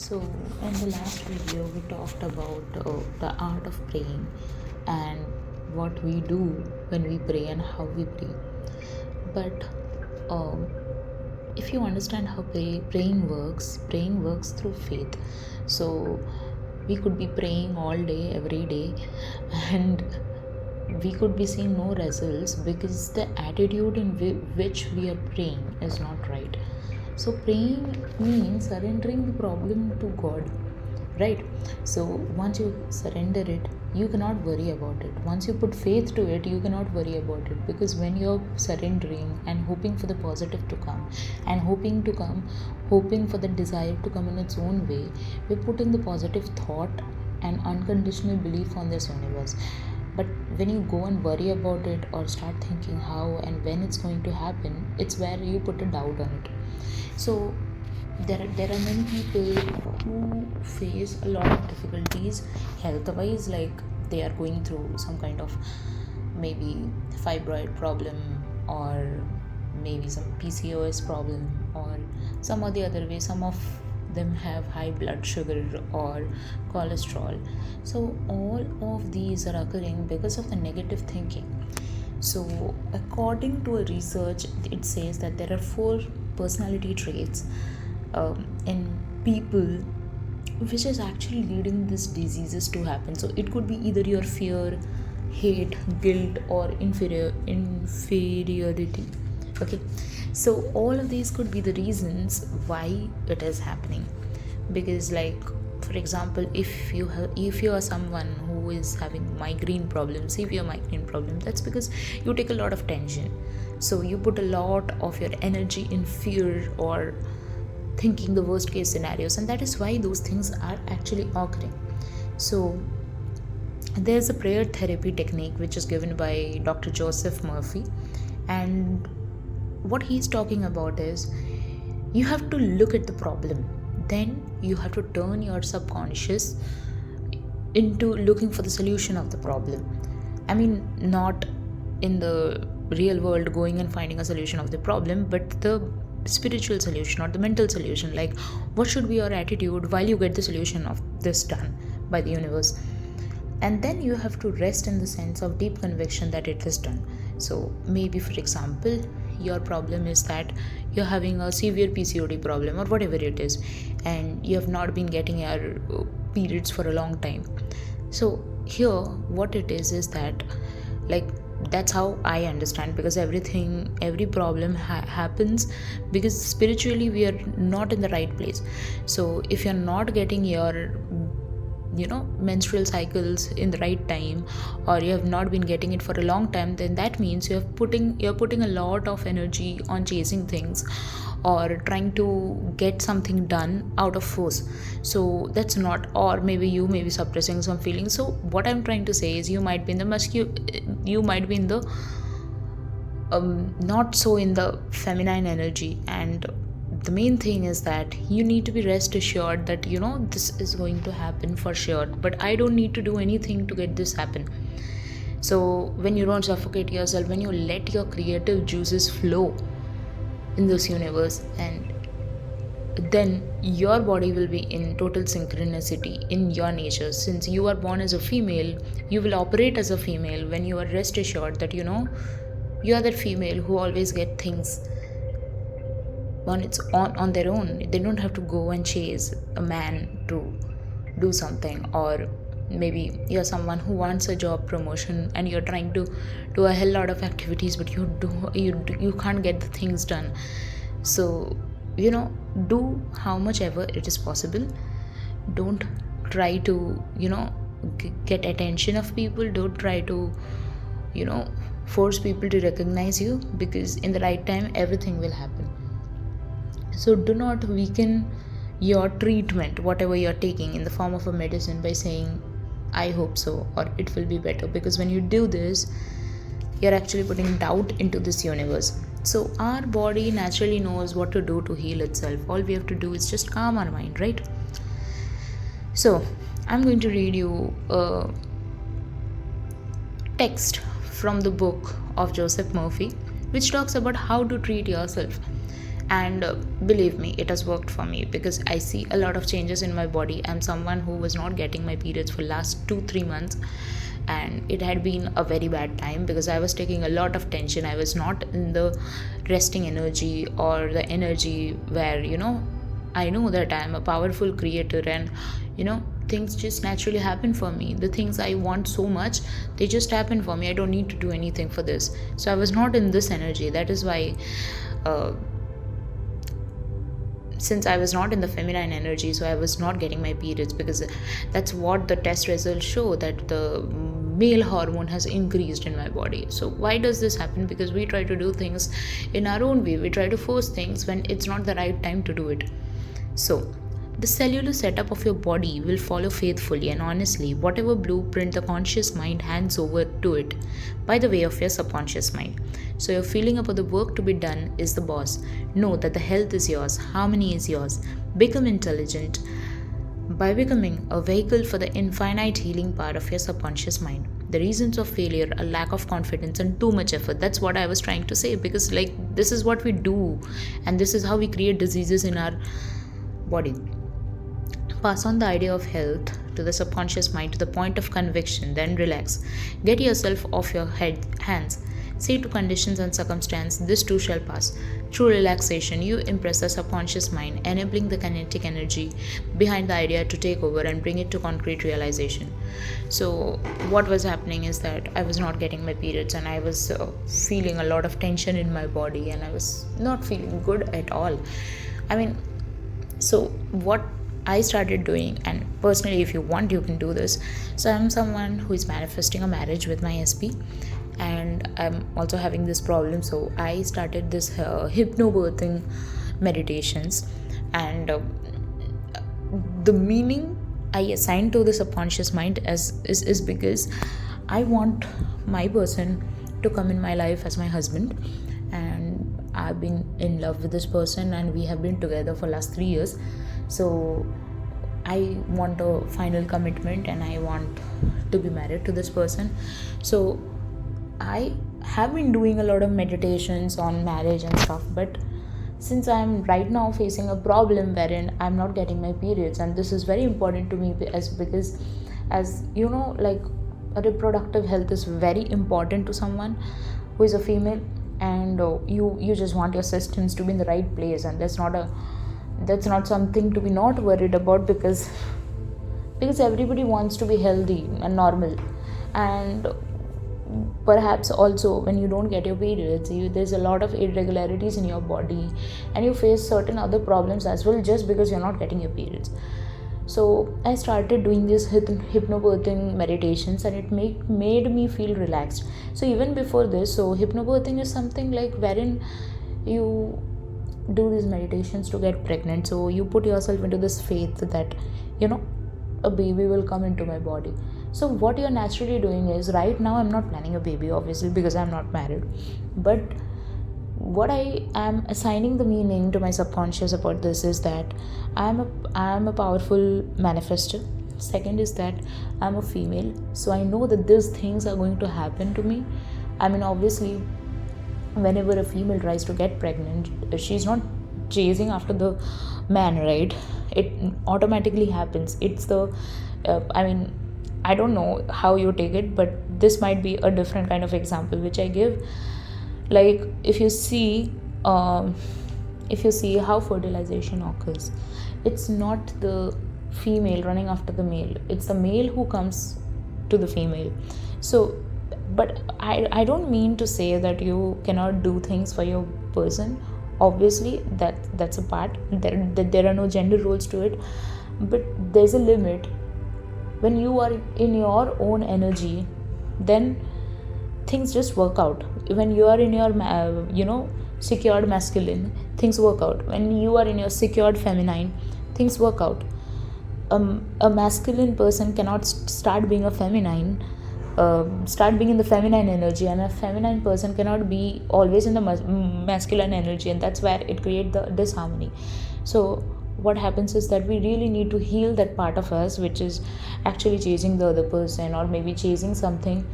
So, in the last video, we talked about the art of praying and what we do when we pray and how we pray. But um, if you understand how praying works through faith. So, we could be praying all day, every day, and we could be seeing no results because the attitude in which we are praying is not right. So praying means surrendering the problem to God, right? So once you surrender it, you cannot worry about it. Once you put faith to it, you cannot worry about it, because when you're surrendering and hoping for the positive to come and hoping for the desire to come in its own way, we're putting the positive thought and unconditional belief on this universe. But when you go and worry about it or start thinking how and when it's going to happen, it's where you put a doubt on it. So there are many people who face a lot of difficulties health wise, like they are going through some kind of maybe fibroid problem, or maybe some PCOS problem, or some or the other way. Some of them have high blood sugar or cholesterol. So all of these are occurring because of the negative thinking. So according to a research, it says that there are 4 personality traits in people which is actually leading these diseases to happen. So it could be either your fear, hate, guilt, or inferiority. Okay, so all of these could be the reasons why it is happening. Because, like, for example, if you are someone who is having severe migraine problem, that's because you take a lot of tension. So you put a lot of your energy in fear or thinking the worst case scenarios, and that is why those things are actually occurring. So there's a prayer therapy technique which is given by Dr. Joseph Murphy, and what he's talking about is you have to look at the problem, then you have to turn your subconscious into looking for the solution of the problem. I mean, not in the real world going and finding a solution of the problem, but the spiritual solution or the mental solution. Like, what should be your attitude while you get the solution of this done by the universe? And then you have to rest in the sense of deep conviction that it is done. So maybe, for example, your problem is that you're having a severe PCOD problem or whatever it is, and you have not been getting your periods for a long time. So here what it is that, like, that's how I understand, because every problem happens because spiritually we are not in the right place. So if you're not getting your menstrual cycles in the right time, or you have not been getting it for a long time, then that means you're putting a lot of energy on chasing things or trying to get something done out of force. So that's not, or maybe you may be suppressing some feelings. So what I'm trying to say is you might be in the not so in the feminine energy. And the main thing is that you need to be rest assured that this is going to happen for sure, but I don't need to do anything to get this happen. So when you don't suffocate yourself, when you let your creative juices flow in this universe, and then your body will be in total synchronicity in your nature. Since you are born as a female, you will operate as a female when you are rest assured that you are that female who always get things on their own. They don't have to go and chase a man to do something. Or maybe you're someone who wants a job promotion and you're trying to do a hell lot of activities, but you can't get the things done. So do how much ever it is possible. Don't try to get attention of people. Don't try to force people to recognize you, because in the right time everything will happen. So do not weaken your treatment, whatever you're taking in the form of a medicine, by saying I hope so or it will be better, because when you do this, you're actually putting doubt into this universe. So our body naturally knows what to do to heal itself. All we have to do is just calm our mind, right? So I'm going to read you a text from the book of Joseph Murphy, which talks about how to treat yourself. And believe me, it has worked for me, because I see a lot of changes in my body. I'm someone who was not getting my periods for last 2-3 months, and it had been a very bad time because I was taking a lot of tension. I was not in the resting energy, or the energy where, I know that I'm a powerful creator, and things just naturally happen for me. The things I want so much, they just happen for me. I don't need to do anything for this. So I was not in this energy. That is why, uh, since I was not in the feminine energy, so I was not getting my periods, because that's what the test results show, that the male hormone has increased in my body. So why does this happen? Because we try to do things in our own way. We try to force things when it's not the right time to do it. So the cellular setup of your body will follow faithfully and honestly whatever blueprint the conscious mind hands over to it by the way of your subconscious mind. So, your feeling about the work to be done is the boss. Know that the health is yours, harmony is yours. Become intelligent by becoming a vehicle for the infinite healing power of your subconscious mind. The reasons of failure are lack of confidence and too much effort. That's what I was trying to say, because, like, this is what we do, and this is how we create diseases in our body. Pass on the idea of health to the subconscious mind to the point of conviction, then relax. Get yourself off your hands. Say to conditions and circumstance, this too shall pass. Through relaxation, you impress the subconscious mind, enabling the kinetic energy behind the idea to take over and bring it to concrete realization. So, what was happening is that I was not getting my periods, and I was feeling a lot of tension in my body, and I was not feeling good at all. I mean, so what I started doing, and personally, if you want, you can do this. So, I'm someone who is manifesting a marriage with my SP, and I'm also having this problem. So, I started this hypnobirthing meditations, and the meaning I assigned to the subconscious mind is because I want my person to come in my life as my husband, and I've been in love with this person, and we have been together for last 3 years. So I want a final commitment, and I want to be married to this person. So I have been doing a lot of meditations on marriage and stuff, but since I'm right now facing a problem wherein I'm not getting my periods, and this is very important to me, because as you know, like, reproductive health is very important to someone who is a female, and you just want your systems to be in the right place, and that's not something to be not worried about, because everybody wants to be healthy and normal. And perhaps also, when you don't get your periods, there's a lot of irregularities in your body, and you face certain other problems as well, just because you're not getting your periods. So I started doing these hypnobirthing meditations, and it made me feel relaxed. So even before this, so hypnobirthing is something like wherein you do these meditations to get pregnant. So you put yourself into this faith that a baby will come into my body. So what you're naturally doing is, right now I'm not planning a baby, obviously, because I'm not married, but what I am assigning the meaning to my subconscious about this is that I'm a powerful manifester. Second is that I'm a female, so I know that these things are going to happen to me. I mean, obviously, whenever a female tries to get pregnant, she's not chasing after the man, right? It automatically happens. It's the I don't know how you take it, but this might be a different kind of example which I give. Like, if you see how fertilization occurs, it's not the female running after the male, it's the male who comes to the female. So, but I don't mean to say that you cannot do things for your person. Obviously, that's a part. There are no gender roles to it, but there's a limit. When you are in your own energy, then things just work out. When you are in your secured masculine, things work out. When you are in your secured feminine, things work out. A masculine person cannot start being a feminine, start being in the feminine energy, and a feminine person cannot be always in the masculine energy, and that's where it creates the disharmony. So what happens is that we really need to heal that part of us which is actually chasing the other person, or maybe chasing something,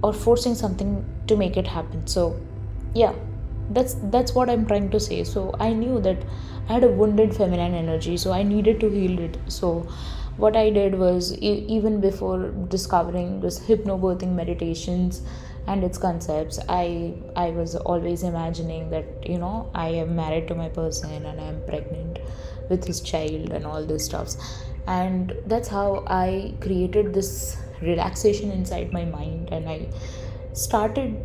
or forcing something to make it happen. So yeah, That's what I'm trying to say. So I knew that I had a wounded feminine energy, so I needed to heal it. So what I did was, even before discovering this hypnobirthing meditations and its concepts, I was always imagining that, I am married to my person and I'm pregnant with his child and all this stuffs. And that's how I created this relaxation inside my mind, and I started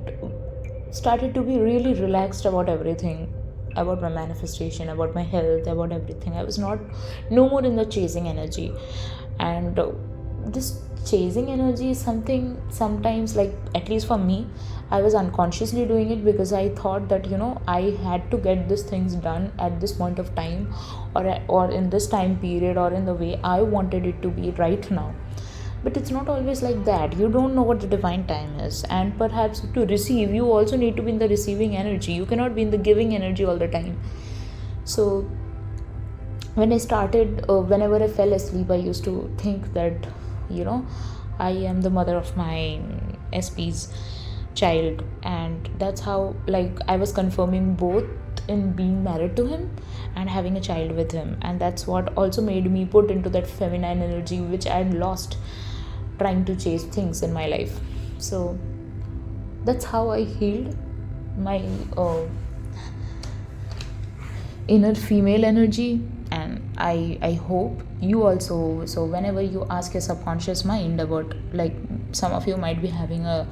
started to be really relaxed about everything, about my manifestation, about my health, about everything. I was not no more in the chasing energy. And this chasing energy is something, sometimes, like, at least for me, I was unconsciously doing it because I thought that, I had to get these things done at this point of time, or in this time period, or in the way I wanted it to be right now. But it's not always like that. You don't know what the divine time is, and perhaps to receive, you also need to be in the receiving energy. You cannot be in the giving energy all the time. So when I started, whenever I fell asleep, I used to think that, you know I am the mother of my SP's child. And that's how, like, I was confirming both in being married to him and having a child with him. And that's what also made me put into that feminine energy which I had lost trying to chase things in my life. So that's how I healed my inner female energy. And I hope you also. So whenever you ask your subconscious mind about, like, some of you might be having a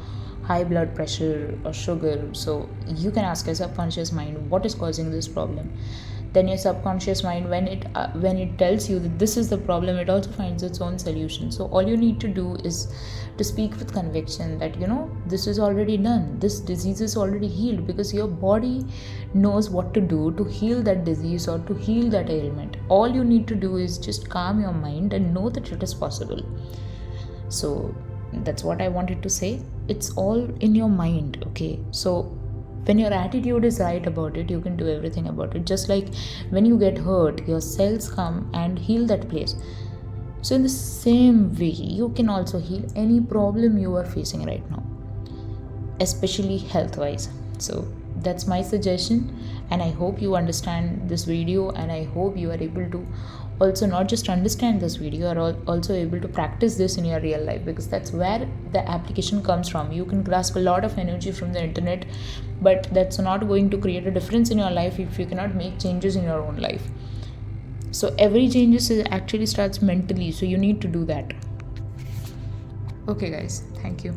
high blood pressure or sugar, so you can ask your subconscious mind, what is causing this problem? Then your subconscious mind, when it tells you that this is the problem, it also finds its own solution. So all you need to do is to speak with conviction that, this is already done, this disease is already healed, because your body knows what to do to heal that disease or to heal that ailment. All you need to do is just calm your mind and know that it is possible. So that's what I wanted to say. It's all in your mind. Okay, so when your attitude is right about it, you can do everything about it. Just like when you get hurt, your cells come and heal that place. So in the same way, you can also heal any problem you are facing right now, especially health wise. So that's my suggestion, and I hope you understand this video, and I hope you are able to also not just understand this video, you are also able to practice this in your real life, because that's where the application comes from. You can grasp a lot of energy from the internet, but that's not going to create a difference in your life if you cannot make changes in your own life. So every changes actually starts mentally, so you need to do that. Okay guys, thank you.